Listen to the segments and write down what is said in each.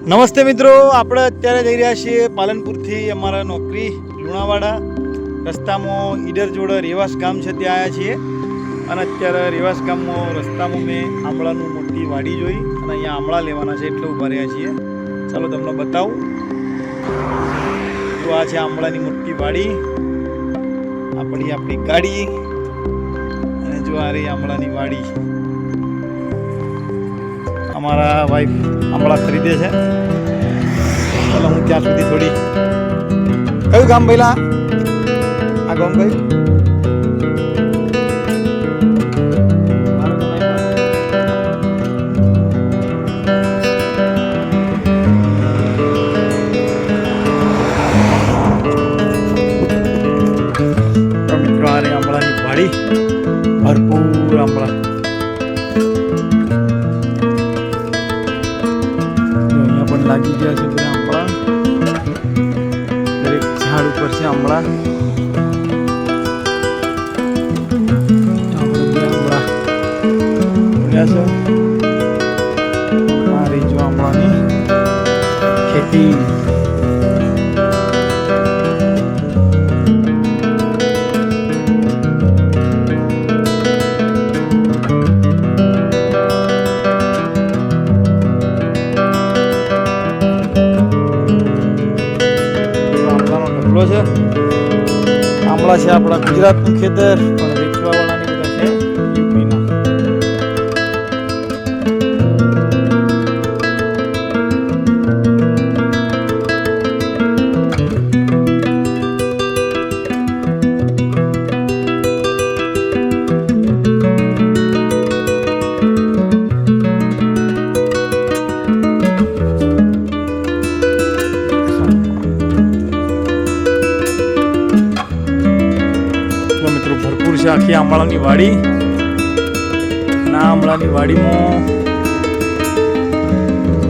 નમસ્તે મિત્રો, આપણે અત્યારે જઈ રહ્યા છીએ પાલનપુરથી અમારા નોકરી લુણાવાડા. રસ્તામાં ઈડર જોડે રેવાસ ગામ છે, ત્યાં આવ્યા છીએ. અને અત્યારે રેવાસ ગામમાં રસ્તામાં મેં આંબળાનું મોટી વાડી જોઈ અને અહીંયા આંબળા લેવાના છે એટલે ઊભા રહ્યા છીએ. ચાલો તમને બતાવું. તો આ છે આંબળાની મોટી વાડી, આપણી ગાડી, અને જો આ રહી આંબળાની વાડી. અમારા વાઈફ આંબળા ખરીદે છે. ચાલો હું ત્યાં સુધી થોડી. કયું ગામ પહેલા? આ ગામ કયું? મિત્રો આ રહી આંબળાની વાડી, ભરપૂર આંબળા. લાગી ગયા છે બધા આંબળા, દરેક ઝાડ ઉપર છે આંબળા. આ રહી જો આંબળાની ખેતી. છે આંબળા છે આપણા ગુજરાતનું ખેતર, પણ વેચવા વાળાની બધા છે યુપીના. ભરપૂર છે આખી આંબળાની વાડી. અને આ આંબળાની વાડીમાં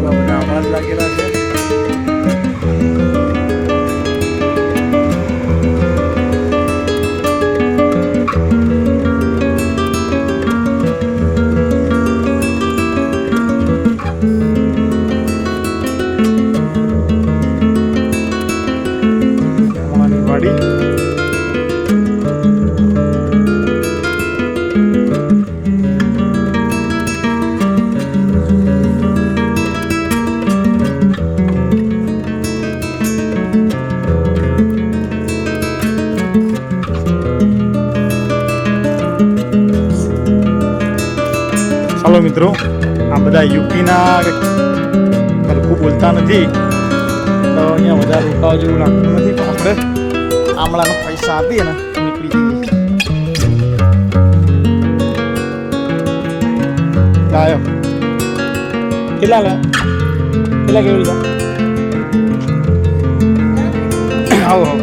બધા આંબળા જ લાગેલા છે. આંબળાની વાડી. ચાલો મિત્રો, આ બધા યુપીના સરખું બોલતા નથી તો અહીંયા વધારે રોકાવા જેવું લાગતું નથી, પણ આપણે આંબળાના પૈસા આપીએ ને નીકળી જઈએ. લાયો કેટલા કેવું લીધા? આવો આવો.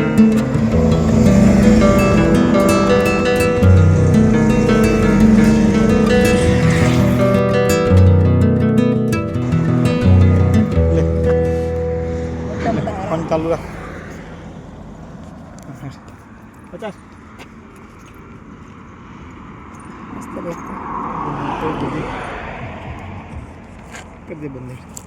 ચાલુ રાખ. 50 કરી દે બંધ.